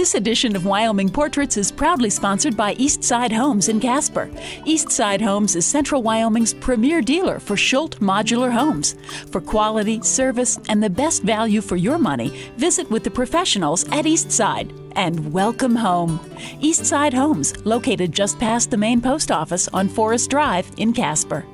This edition of Wyoming Portraits is proudly sponsored by Eastside Homes in Casper. Eastside Homes is Central Wyoming's premier dealer for Schultz modular homes. For quality, service, and the best value for your money, visit with the professionals at Eastside. And welcome home. Eastside Homes, located just past the main post office on Forest Drive in Casper.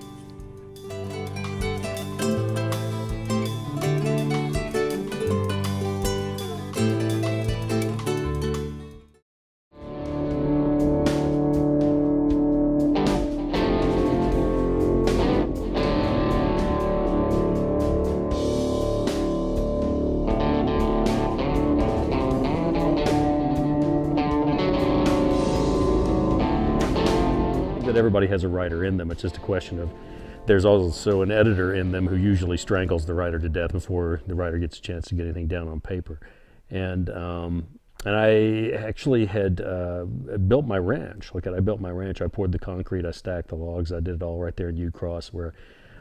Everybody has a writer in them. It's just a question of there's also an editor in them who usually strangles the writer to death before the writer gets a chance to get anything down on paper. And I actually had built my ranch. I built my ranch. I poured the concrete. I stacked the logs. I did it all right there in Ucross, where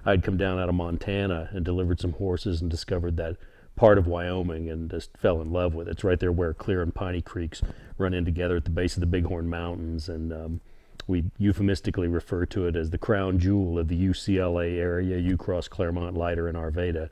I'd come down out of Montana and delivered some horses and discovered that part of Wyoming and just fell in love with it. It's right there where Clear and Piney Creeks run in together at the base of the Bighorn Mountains, and we euphemistically refer to it as the crown jewel of the UCLA area, Ucross, Claremont, Leiter, and Arvada,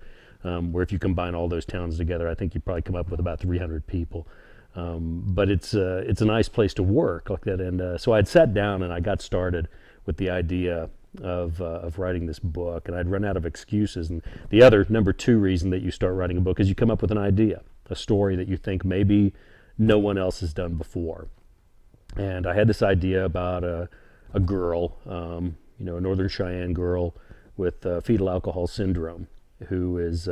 where if you combine all those towns together, I think you probably come up with about 300 people. But it's a nice place to work like that. And so I'd sat down and I got started with the idea of writing this book, and I'd run out of excuses. And the other, number two reason that you start writing a book is you come up with an idea, a story that you think maybe no one else has done before. And I had this idea about a girl, a Northern Cheyenne girl with fetal alcohol syndrome, who is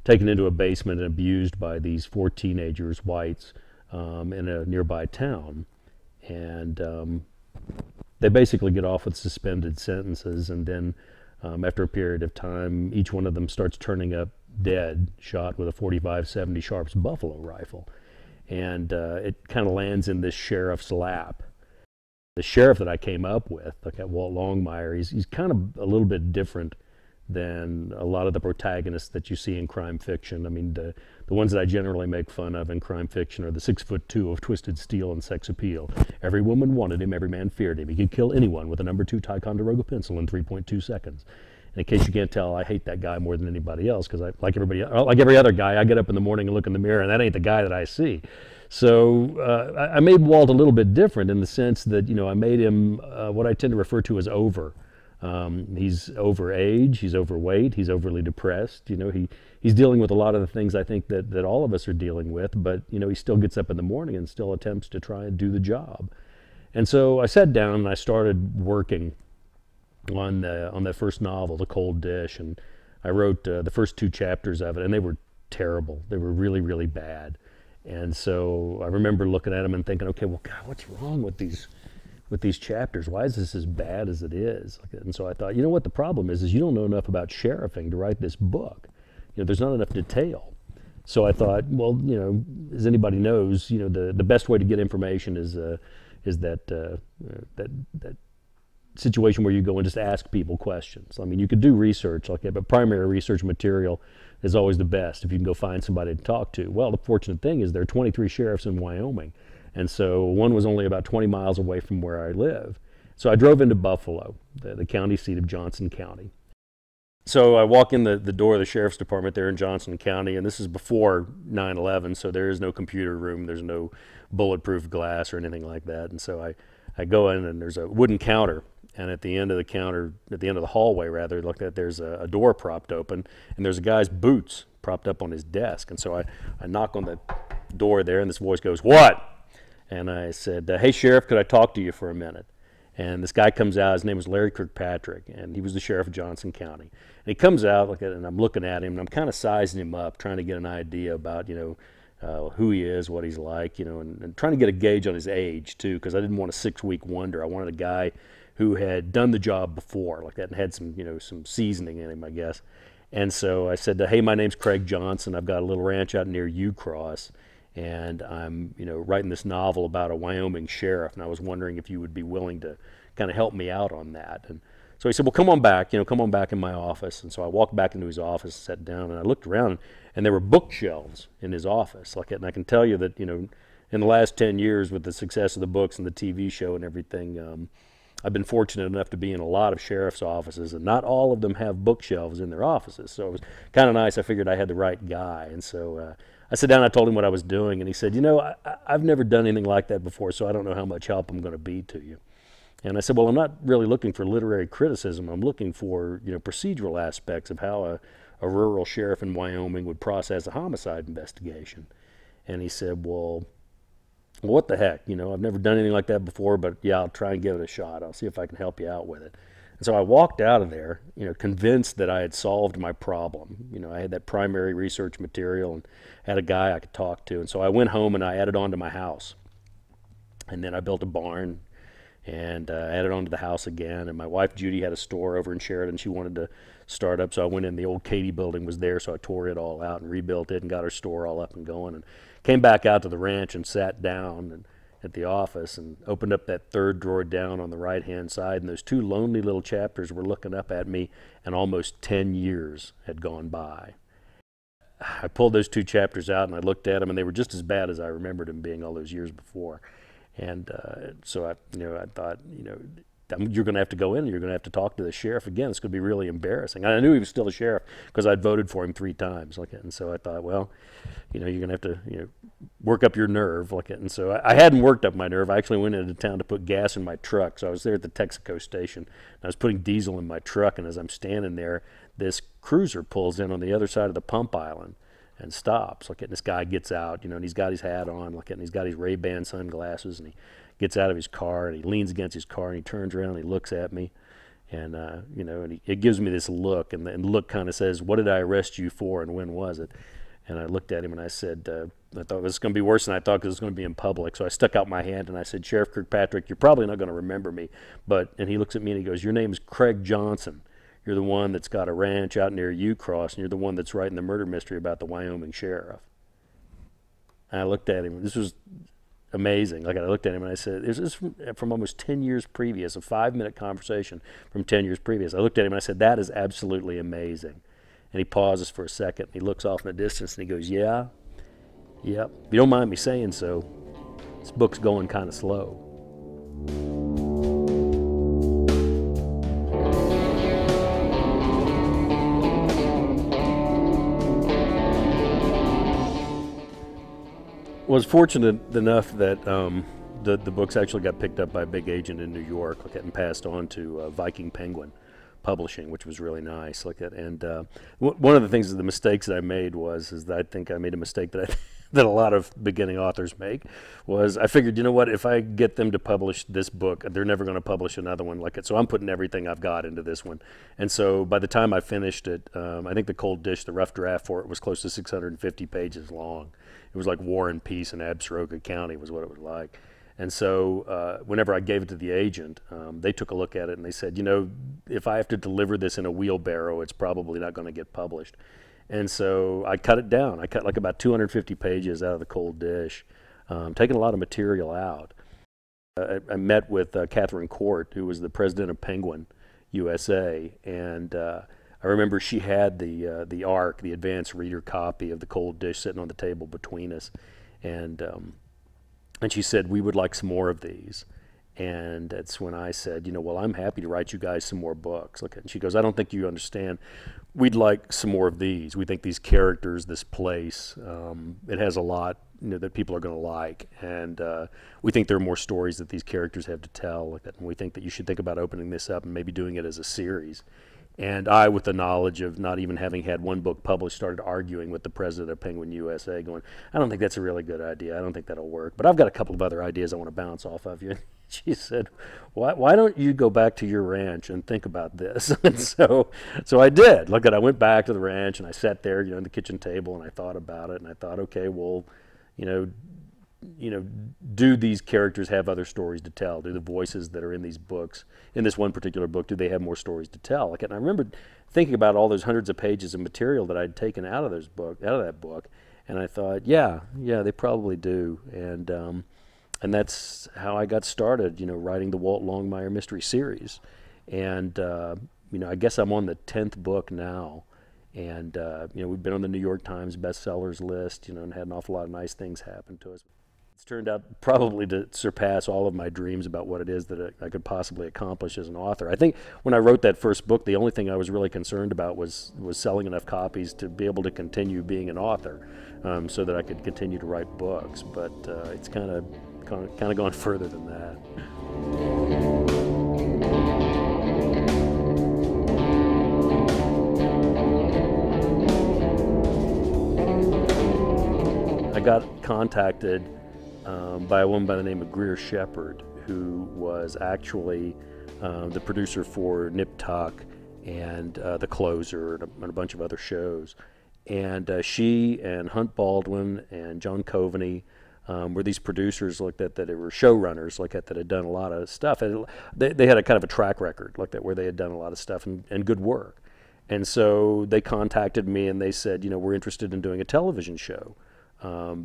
taken into a basement and abused by these 4 teenagers, whites, in a nearby town. And they basically get off with suspended sentences, and then after a period of time, each one of them starts turning up dead, shot with a .45-70 Sharps buffalo rifle. And it kind of lands in this sheriff's lap. The sheriff that I came up with, like at Walt Longmire, he's kind of a little bit different than a lot of the protagonists that you see in crime fiction. I mean, the ones that I generally make fun of in crime fiction are the 6'2" of twisted steel and sex appeal. Every woman wanted him, every man feared him. He could kill anyone with a number 2 Ticonderoga pencil in 3.2 seconds. And in case you can't tell, I hate that guy more than anybody else, because like every other guy, I get up in the morning and look in the mirror, and that ain't the guy that I see. So I made Walt a little bit different in the sense that, I made him what I tend to refer to as over. He's over age, he's overweight, he's overly depressed. He's dealing with a lot of the things I think that all of us are dealing with, but he still gets up in the morning and still attempts to try and do the job. And so I sat down and I started working on that first novel, The Cold Dish, and I wrote the first 2 chapters of it, and they were terrible. They were really, really bad. And so I remember looking at them and thinking, okay, well, God, what's wrong with these chapters? Why is this as bad as it is? And so I thought, what the problem is you don't know enough about sheriffing to write this book. There's not enough detail. So I thought, well, as anybody knows, the best way to get information is that situation where you go and just ask people questions. I mean, you could do research like that, but primary research material is always the best if you can go find somebody to talk to. Well, the fortunate thing is there are 23 sheriffs in Wyoming, and so one was only about 20 miles away from where I live. So I drove into Buffalo, the county seat of Johnson County. So I walk in the door of the sheriff's department there in Johnson County, and this is before 9/11, so there is no computer room, there's no bulletproof glass or anything like that. And so I go in, and there's a wooden counter, and at the end of the counter, at the end of the hallway rather, look at, there's a door propped open, and there's a guy's boots propped up on his desk. And so I knock on the door there, and this voice goes, "What?" And I said, "Hey, Sheriff, could I talk to you for a minute?" And this guy comes out. His name was Larry Kirkpatrick, and he was the sheriff of Johnson County. And he comes out, and I'm looking at him, and I'm kind of sizing him up, trying to get an idea about, who he is, what he's like, and trying to get a gauge on his age, too, because I didn't want a 6-week wonder. I wanted a guy who had done the job before, like that, and had some, some seasoning in him, I guess. And so I said, "Hey, my name's Craig Johnson. I've got a little ranch out near Ucross, and I'm, writing this novel about a Wyoming sheriff, and I was wondering if you would be willing to kind of help me out on that." And so he said, "Well, come on back in my office." And so I walked back into his office, sat down, and I looked around, and there were bookshelves in his office, and I can tell you that, in the last 10 years with the success of the books and the TV show and everything, I've been fortunate enough to be in a lot of sheriff's offices, and not all of them have bookshelves in their offices. So it was kind of nice. I figured I had the right guy. And so I sat down and I told him what I was doing, and he said, I've never done anything like that before, so I don't know how much help I'm going to be to you. And I said, well, I'm not really looking for literary criticism. I'm looking for, procedural aspects of how a rural sheriff in Wyoming would process a homicide investigation. And he said, well, what the heck? I've never done anything like that before, but yeah, I'll try and give it a shot. I'll see if I can help you out with it. And so I walked out of there, convinced that I had solved my problem. I had that primary research material and had a guy I could talk to. And so I went home and I added on to my house. And then I built a barn and added on to the house again. And my wife, Judy, had a store over in Sheridan she wanted to start up. So I went in, the old Katie building was there, so I tore it all out and rebuilt it and got her store all up and going. And came back out to the ranch and sat down at the office and opened up that third drawer down on the right-hand side, and those two lonely little chapters were looking up at me, and almost 10 years had gone by. I pulled those two chapters out and I looked at them, and they were just as bad as I remembered them being all those years before. And so I thought, you're going to have to go in and you're going to have to talk to the sheriff again. It's going to be really embarrassing. And I knew he was still a sheriff because I'd voted for him 3 times. And so I thought, well, you're going to have to, work up your nerve. And so I hadn't worked up my nerve. I actually went into town to put gas in my truck. So I was there at the Texaco station. And I was putting diesel in my truck. And as I'm standing there, this cruiser pulls in on the other side of the pump island and stops. And this guy gets out, and he's got his hat on. And he's got his Ray-Ban sunglasses. And he gets out of his car and he leans against his car and he turns around and he looks at me, and and it gives me this look, and the look kind of says, "What did I arrest you for, and when was it?" And I looked at him and I said, I thought it was going to be worse than I thought because it was going to be in public. So I stuck out my hand and I said, "Sheriff Kirkpatrick, you're probably not going to remember me, and he looks at me and he goes, "Your name is Craig Johnson. You're the one that's got a ranch out near Ucross, and you're the one that's writing the murder mystery about the Wyoming sheriff." And I looked at him. This was amazing. I looked at him and I said, this is from almost 10 years previous, a 5-minute conversation from 10 years previous. I looked at him and I said, "That is absolutely amazing." And he pauses for a second and he looks off in the distance and he goes, "Yeah, yep. If you don't mind me saying so, this book's going kind of slow." Was fortunate enough that the books actually got picked up by a big agent in New York, and passed on to Viking Penguin Publishing, which was really nice. And one of the things, the mistakes that I made is that I think I made a mistake that that a lot of beginning authors make. Was I figured, if I get them to publish this book, they're never going to publish another one like it. So I'm putting everything I've got into this one. And so by the time I finished it, I think the cold dish, the rough draft for it, was close to 650 pages long. It was like War and Peace in Absaroka County was what it was like. And so whenever I gave it to the agent, they took a look at it and they said, if I have to deliver this in a wheelbarrow, it's probably not going to get published. And so I cut it down. I cut like about 250 pages out of the cold dish, taking a lot of material out. I met with Catherine Court, who was the president of Penguin USA, and I remember she had the ARC, the advanced reader copy of the cold dish, sitting on the table between us, and she said, "We would like some more of these." And that's when I said, well, I'm happy to write you guys some more books. And she goes, "I don't think you understand. We'd like some more of these. We think these characters, this place, it has a lot that people are going to like. And we think there are more stories that these characters have to tell. And we think that you should think about opening this up and maybe doing it as a series." And I, with the knowledge of not even having had one book published, started arguing with the president of Penguin USA, going, "I don't think that's a really good idea. I don't think that'll work. But I've got a couple of other ideas I want to bounce off of you." She said, why don't you go back to your ranch and think about this?" And so I did. I went back to the ranch and I sat there, in the kitchen table, and I thought about it, and I thought, okay, well, do these characters have other stories to tell? Do the voices that are in these books, in this one particular book, do they have more stories to tell? And I remember thinking about all those hundreds of pages of material that I'd taken out of that book, and I thought, yeah, they probably do. And that's how I got started, writing the Walt Longmire mystery series. And I guess I'm on the 10th book now. And we've been on the New York Times bestsellers list, and had an awful lot of nice things happen to us. It's turned out probably to surpass all of my dreams about what it is that I could possibly accomplish as an author. I think when I wrote that first book, the only thing I was really concerned about was selling enough copies to be able to continue being an author, so that I could continue to write books. But it's kind of gone further than that. I got contacted by a woman by the name of Greer Shepard, who was actually the producer for Nip Tuck and The Closer and a bunch of other shows. And she and Hunt Baldwin and John Coveney were these producers like that were showrunners like that had done a lot of stuff. And they had a kind of a track record like that where they had done a lot of stuff and good work. And so they contacted me and they said, we're interested in doing a television show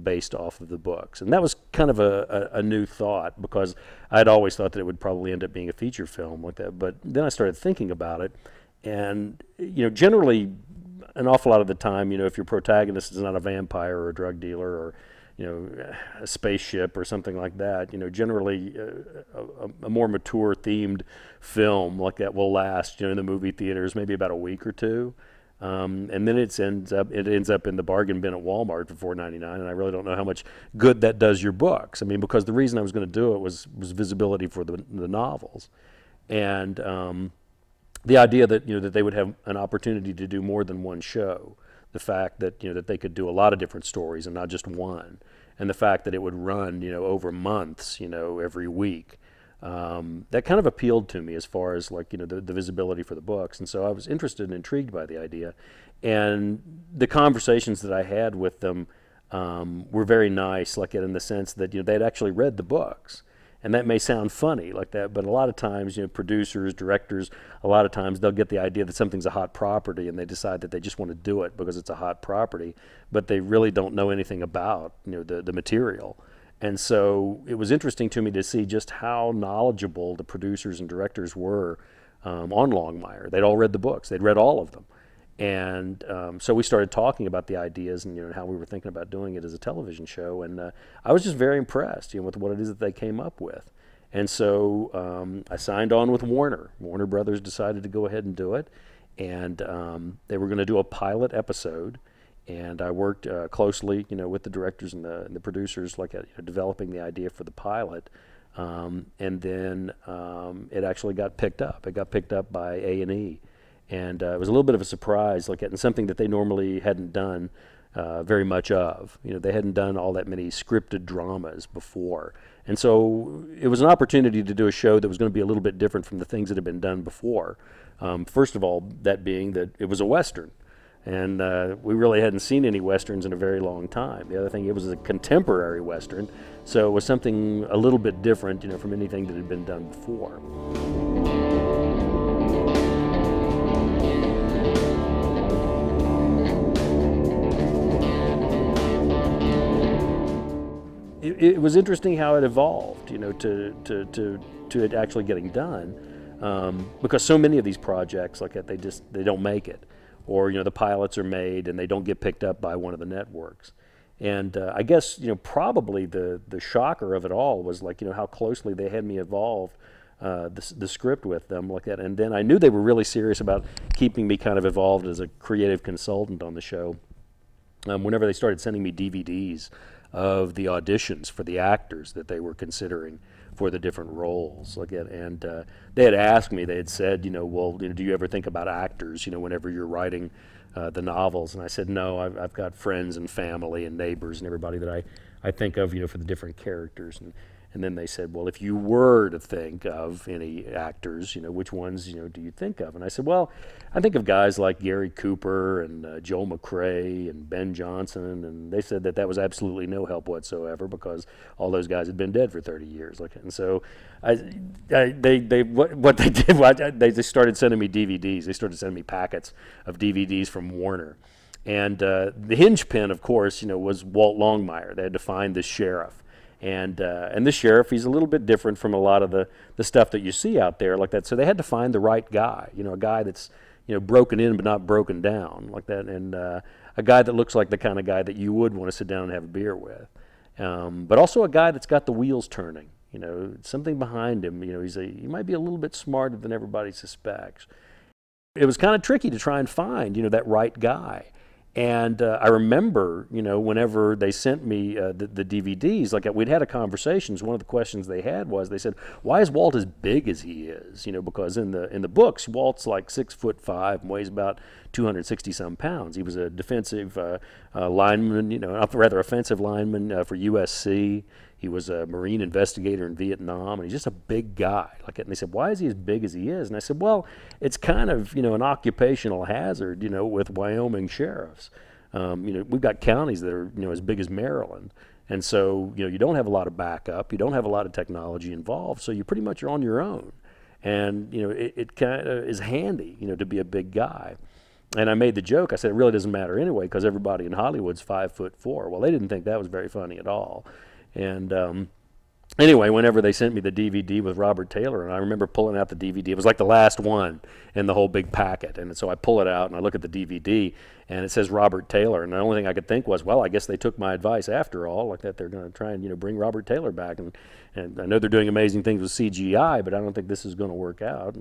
based off of the books. And that was kind of a new thought, because I'd always thought that it would probably end up being a feature film like that. But then I started thinking about it, and generally, an awful lot of the time, if your protagonist is not a vampire or a drug dealer or a spaceship or something like that, generally a more mature themed film like that will last, in the movie theaters maybe about a week or two. And then it ends up in the bargain bin at Walmart for $4.99, and I really don't know how much good that does your books. I mean, because the reason I was going to do it was visibility for the novels, and the idea that that they would have an opportunity to do more than one show, the fact that that they could do a lot of different stories and not just one, and the fact that it would run over months, every week. That kind of appealed to me as far as the visibility for the books, and so I was interested and intrigued by the idea, and the conversations that I had with them were very nice, in the sense that they'd actually read the books. And that may sound funny like that, but a lot of times, producers, directors, a lot of times they'll get the idea that something's a hot property and they decide that they just want to do it because it's a hot property, but they really don't know anything about, the material. And so it was interesting to me to see just how knowledgeable the producers and directors were on Longmire. They'd all read the books. They'd read all of them. And so we started talking about the ideas and how we were thinking about doing it as a television show. And I was just very impressed with what it is that they came up with. And so I signed on with Warner. Warner Brothers decided to go ahead and do it. And they were going to do a pilot episode. And I worked closely, with the directors and the producers, developing the idea for the pilot. And then it actually got picked up. It got picked up by A&E. And it was a little bit of a surprise, and something that they normally hadn't done very much of. They hadn't done all that many scripted dramas before. And so it was an opportunity to do a show that was going to be a little bit different from the things that had been done before. First of all, that being that it was a Western. And we really hadn't seen any Westerns in a very long time. The other thing, it was a contemporary Western, so it was something a little bit different, from anything that had been done before. It was interesting how it evolved, to it actually getting done, because so many of these projects like that, they don't make it, or the pilots are made and they don't get picked up by one of the networks. And I guess probably the shocker of it all was how closely they had me involved, the script with them like that. And then I knew they were really serious about keeping me kind of involved as a creative consultant on the show. Whenever they started sending me DVDs of the auditions for the actors that they were considering for the different roles, and they had asked me, they had said, well, do you ever think about actors, whenever you're writing the novels? And I said, no, I've got friends and family and neighbors and everybody that I think of, for the different characters. And then they said, well, if you were to think of any actors, which ones, do you think of? And I said, well, I think of guys like Gary Cooper and Joel McCrea and Ben Johnson. And they said that was absolutely no help whatsoever, because all those guys had been dead for 30 years. And so what they did was they started sending me DVDs. They started sending me packets of DVDs from Warner. And the hinge pin, of course, was Walt Longmire. They had to find the sheriff. And the sheriff, he's a little bit different from a lot of the stuff that you see out there like that. So they had to find the right guy, a guy that's, broken in but not broken down like that, and a guy that looks like the kind of guy that you would want to sit down and have a beer with. but also a guy that's got the wheels turning. You know, something behind him. You know, he might be a little bit smarter than everybody suspects. It was kind of tricky to try and find, you know, that right guy. And I remember, you know, whenever they sent me the DVDs, like we'd had a conversation. One of the questions they had was, they said, "Why is Walt as big as he is?" You know, because in the books, Walt's like 6'5" and weighs about 260 some pounds. He was a defensive lineman, you know, rather offensive lineman for USC. He was a Marine investigator in Vietnam, and he's just a big guy. Like, and they said, "Why is he as big as he is?" And I said, "Well, it's kind of, you know, an occupational hazard, you know, with Wyoming sheriffs. You know, we've got counties that are, you know, as big as Maryland, and so, you know, you don't have a lot of backup, you don't have a lot of technology involved, so you pretty much are on your own. And, you know, it kind of is handy, you know, to be a big guy." And I made the joke. I said, "It really doesn't matter anyway, because everybody in Hollywood's 5'4". Well, they didn't think that was very funny at all. And anyway, whenever they sent me the DVD with Robert Taylor, and I remember pulling out the DVD, it was like the last one in the whole big packet. And so I pull it out and I look at the DVD, and it says Robert Taylor. And the only thing I could think was, well, I guess they took my advice after all, like that they're going to try and, you know, bring Robert Taylor back. And I know they're doing amazing things with CGI, but I don't think this is going to work out.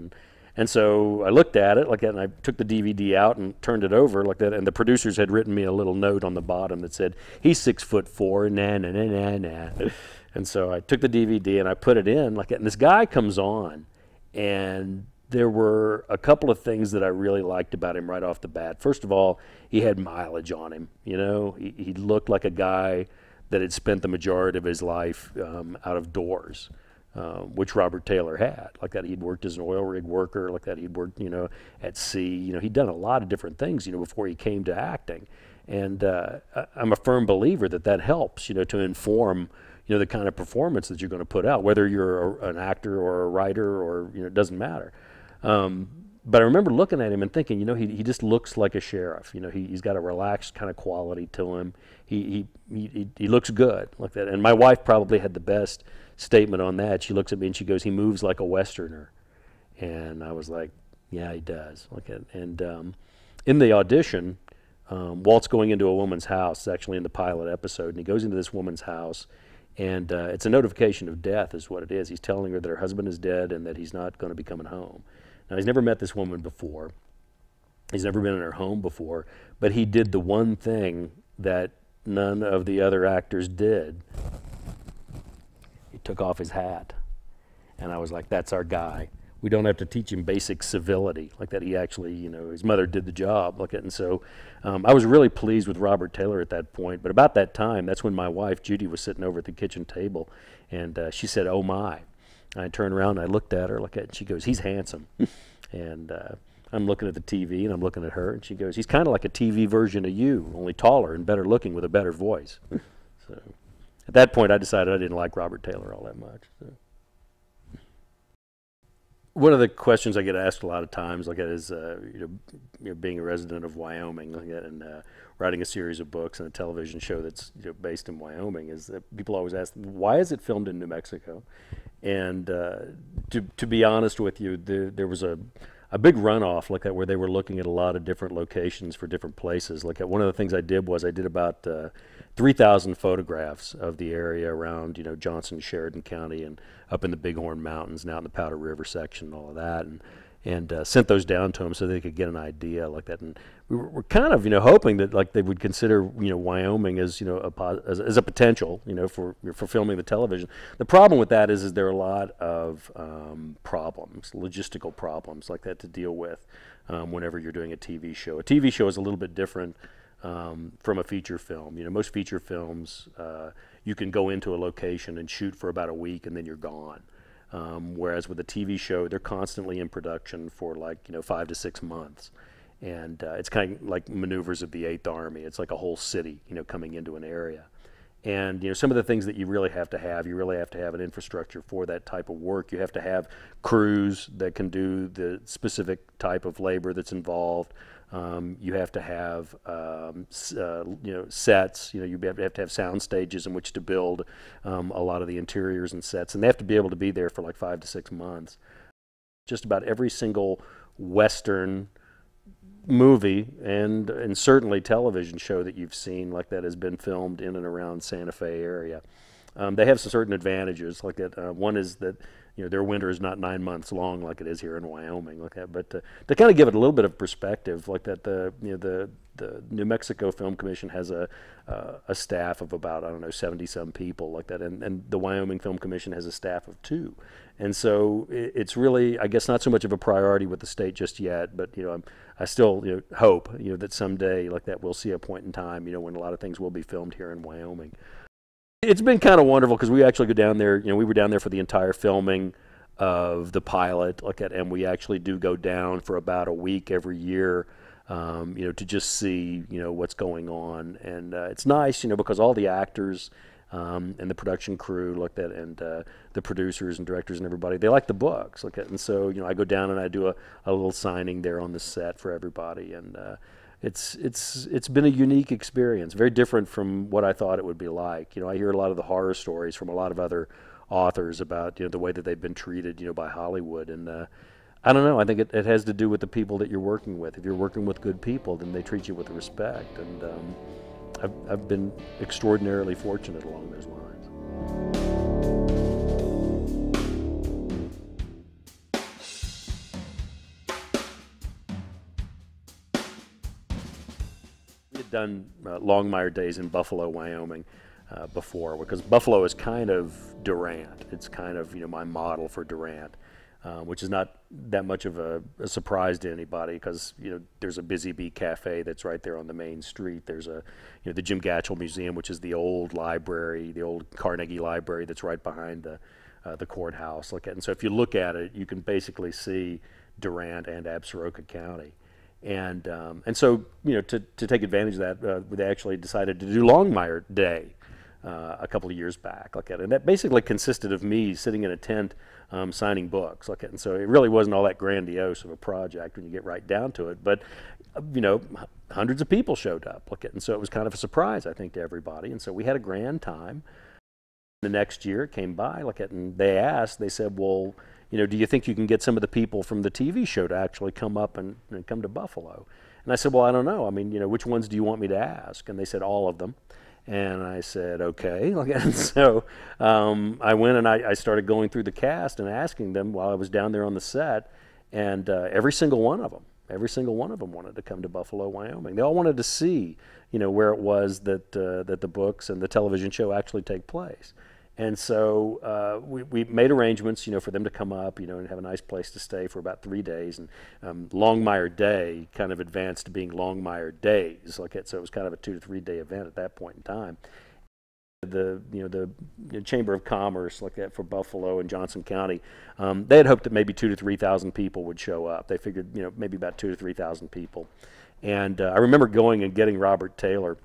And so I looked at it like that, and I took the DVD out and turned it over like that. And the producers had written me a little note on the bottom that said, "He's 6'4", nah, nah, nah, nah, nah." And so I took the DVD and I put it in like that. And this guy comes on, and there were a couple of things that I really liked about him right off the bat. First of all, he had mileage on him. You know, he looked like a guy that had spent the majority of his life out of doors. Which Robert Taylor had. Like that, he'd worked as an oil rig worker, like that he'd worked, you know, at sea. You know, he'd done a lot of different things, you know, before he came to acting. And I'm a firm believer that that helps, you know, to inform, you know, the kind of performance that you're going to put out, whether you're an actor or a writer or, you know, it doesn't matter. But I remember looking at him and thinking, you know, he just looks like a sheriff. You know, he's got a relaxed kind of quality to him. He looks good like that. And my wife probably had the best statement on that. She looks at me and she goes, "He moves like a Westerner." And I was like, yeah, he does. Like, and in the audition, Walt's going into a woman's house. It's actually in the pilot episode, and he goes into this woman's house, and it's a notification of death is what it is. He's telling her that her husband is dead and that he's not going to be coming home. Now, he's never met this woman before. He's never been in her home before, but he did the one thing that none of the other actors did. He took off his hat. And I was like, that's our guy. We don't have to teach him basic civility like that. He actually, you know, his mother did the job like that. And so I was really pleased with Robert Taylor at that point. But about that time, that's when my wife, Judy, was sitting over at the kitchen table. And she said, "Oh, my." And I turned around and I looked at her like that. And she goes, "He's handsome." And I'm looking at the TV and I'm looking at her. And she goes, "He's kind of like a TV version of you, only taller and better looking with a better voice." So at that point, I decided I didn't like Robert Taylor all that much. So. One of the questions I get asked a lot of times, like that, is you know, being a resident of Wyoming, like that, and writing a series of books and a television show that's, you know, based in Wyoming, is that people always ask, why is it filmed in New Mexico? And to be honest with you, there was a big runoff like that where they were looking at a lot of different locations for different places. Like one of the things I did was I did about 3,000 photographs of the area around, you know, Johnson, Sheridan County, and up in the Bighorn Mountains and out in the Powder River section and all of that, and sent those down to them so they could get an idea like that. And we're kind of, you know, hoping that like they would consider, you know, Wyoming as, you know, as a potential, you know, for filming the television. The problem with that is there are a lot of problems, logistical problems like that to deal with whenever you're doing a TV show. A TV show is a little bit different from a feature film. You know, most feature films, you can go into a location and shoot for about a week and then you're gone. Whereas with a TV show, they're constantly in production for like, you know, 5 to 6 months. And it's kind of like maneuvers of the Eighth Army. It's like a whole city, you know, coming into an area. And, you know, some of the things that you really have to have an infrastructure for that type of work. You have to have crews that can do the specific type of labor that's involved. You have to have, you know, sets. You know, you have to have sound stages in which to build a lot of the interiors and sets, and they have to be able to be there for like 5 to 6 months. Just about every single Western movie and certainly television show that you've seen like that has been filmed in and around Santa Fe area. They have some certain advantages like that. One is that their winter is not 9 months long like it is here in Wyoming, like that. But to kind of give it a little bit of perspective, like that, the New Mexico Film Commission has a staff of about, I don't know, 70-some people like that, and the Wyoming Film Commission has a staff of 2. And so it's really, I guess, not so much of a priority with the state just yet, but I still hope that someday like that we'll see a point in time when a lot of things will be filmed here in Wyoming. It's been kind of wonderful because we actually go down there. We were down there for the entire filming of the pilot, like that, and we actually do go down for about a week every year, to just see what's going on, and it's nice, because all the actors and the production crew like that, and the producers and directors and everybody, they like the books, like that, and so I go down and I do a little signing there on the set for everybody, and it's been a unique experience, very different from what I thought it would be like. I hear a lot of the horror stories from a lot of other authors about the way that they've been treated by Hollywood, and I don't know, I think it has to do with the people that you're working with. If you're working with good people, then they treat you with respect, and I've been extraordinarily fortunate along those lines. We had done Longmire Days in Buffalo, Wyoming before, because Buffalo is kind of Durant. It's kind of my model for Durant. Which is not that much of a surprise to anybody, because there's a Busy Bee Cafe that's right there on the main street. There's the Jim Gatchell Museum, which is the old library, the old Carnegie Library that's right behind the courthouse. And so if you look at it, you can basically see Durant and Absaroka County. And so to take advantage of that, they actually decided to do Longmire Day a couple of years back, and that basically consisted of me sitting in a tent signing books, and so it really wasn't all that grandiose of a project when you get right down to it, but hundreds of people showed up, and so it was kind of a surprise, I think, to everybody, and so we had a grand time. The next year it came by, and they said, well, do you think you can get some of the people from the TV show to actually come up and come to Buffalo? And I said, well, I don't know, which ones do you want me to ask? And they said all of them. And I said, okay. And so I went and I started going through the cast and asking them while I was down there on the set, and every single one of them wanted to come to Buffalo, Wyoming. They all wanted to see, where it was that the books and the television show actually take place. And so we made arrangements, for them to come up, and have a nice place to stay for about 3 days. And Longmire Day kind of advanced to being Longmire Days, so it was kind of a 2 to 3 day event at that point in time. The Chamber of Commerce, for Buffalo and Johnson County, they had hoped that maybe 2,000 to 3,000 people would show up. They figured, maybe about 2,000 to 3,000 people. And I remember going and getting Robert Taylor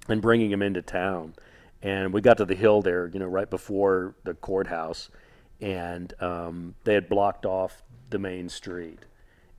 and bringing him into town. And we got to the hill there, right before the courthouse, and they had blocked off the main street.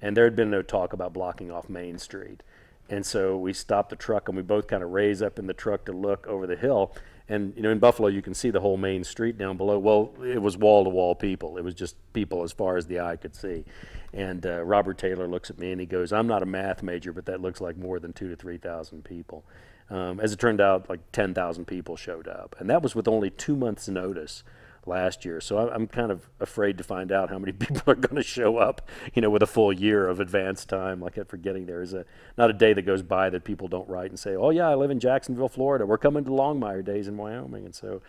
And there had been no talk about blocking off Main Street. And so we stopped the truck, and we both kind of raised up in the truck to look over the hill. And, in Buffalo, you can see the whole main street down below. Well, it was wall-to-wall people. It was just people as far as the eye could see. And Robert Taylor looks at me, and he goes, I'm not a math major, but that looks like more than 2,000 to 3,000 people. As it turned out, 10,000 people showed up. And that was with only 2 months' notice last year. So I'm kind of afraid to find out how many people are going to show up, with a full year of advance time for getting there. There's not a day that goes by that people don't write and say, oh, yeah, I live in Jacksonville, Florida. We're coming to Longmire Days in Wyoming. And so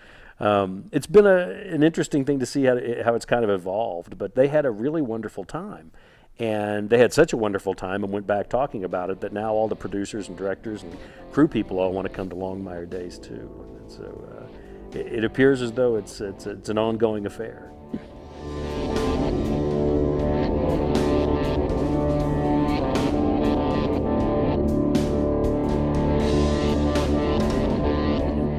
it's been an interesting thing to see how it's kind of evolved. But they had a really wonderful time. And they had such a wonderful time and went back talking about it that now all the producers and directors and crew people all want to come to Longmire Days too. And so it appears as though it's an ongoing affair.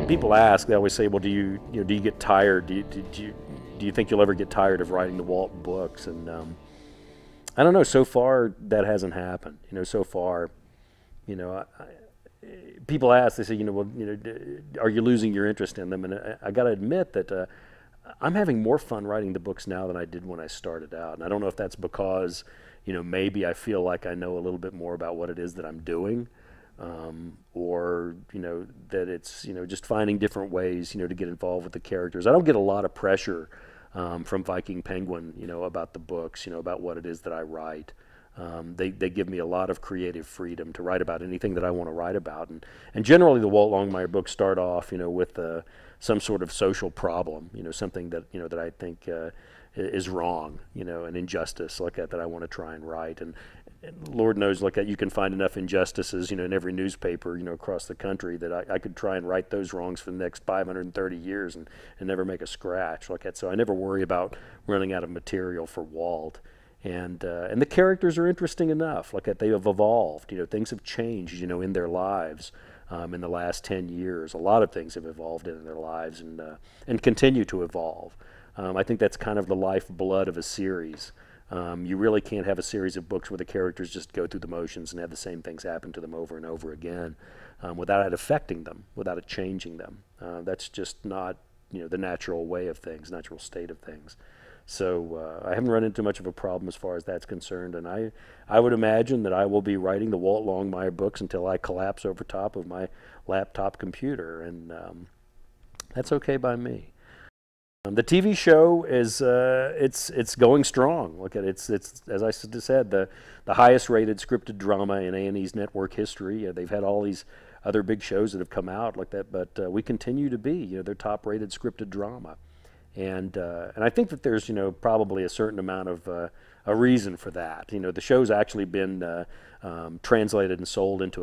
People ask, they always say, well, do you get tired? Do you think you'll ever get tired of writing the Walton books? And I don't know. So far, that hasn't happened. So far, people ask. They say, are you losing your interest in them? And I got to admit that I'm having more fun writing the books now than I did when I started out. And I don't know if that's because, maybe I feel like I know a little bit more about what it is that I'm doing, or that it's just finding different ways to get involved with the characters. I don't get a lot of pressure from Viking Penguin about the books, about what it is that I write. They give me a lot of creative freedom to write about anything that I want to write about, and generally the Walt Longmire books start off with some sort of social problem, something that that I think is wrong, an injustice like that I want to try and write. And Lord knows, like, you can find enough injustices, in every newspaper, across the country, that I could try and right those wrongs for the next 530 years and never make a scratch like that. So I never worry about running out of material for Walt. And the characters are interesting enough, like that they have evolved. Things have changed, in their lives in the last 10 years. A lot of things have evolved in their lives and continue to evolve. I think that's kind of the lifeblood of a series. You really can't have a series of books where the characters just go through the motions and have the same things happen to them over and over again without it affecting them, without it changing them. That's just not the natural way of things, natural state of things. So I haven't run into much of a problem as far as that's concerned, and I would imagine that I will be writing the Walt Longmire books until I collapse over top of my laptop computer, and that's okay by me. The TV show is it's going strong. Look at it. It's as I said, the highest rated scripted drama in A&E's network history. They've had all these other big shows that have come out like that, but we continue to be their top rated scripted drama. And I think that there's probably a certain amount of a reason for that. The show's actually been translated and sold into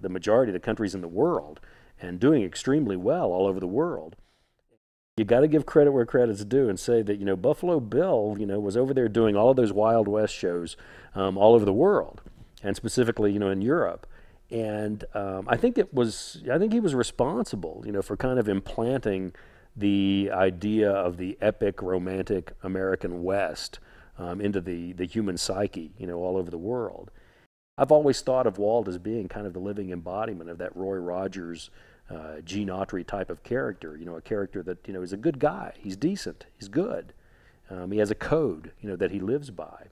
the majority of the countries in the world, and doing extremely well all over the world. You got to give credit where credit's due and say that Buffalo Bill was over there doing all of those Wild West shows all over the world, and specifically in Europe. And I think he was responsible for kind of implanting the idea of the epic romantic American West into the human psyche, all over the world. I've always thought of Walt as being kind of the living embodiment of that Roy Rogers, Gene Autry type of character, a character that, is a good guy. He's decent. He's good. He has a code, that he lives by.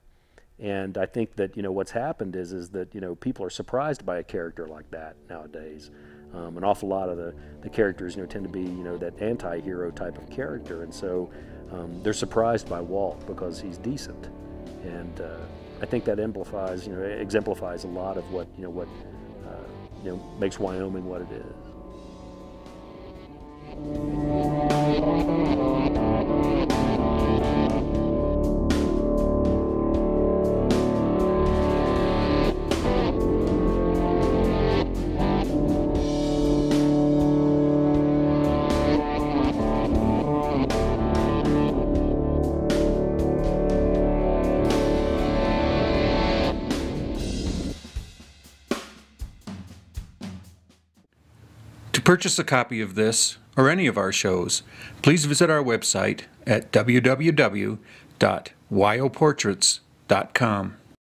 And I think that, what's happened is that, people are surprised by a character like that nowadays. An awful lot of the characters, tend to be, that anti-hero type of character. And so they're surprised by Walt because he's decent. And I think that exemplifies a lot of what makes Wyoming what it is. To purchase a copy of this or any of our shows, please visit our website at www.wyoportraits.com.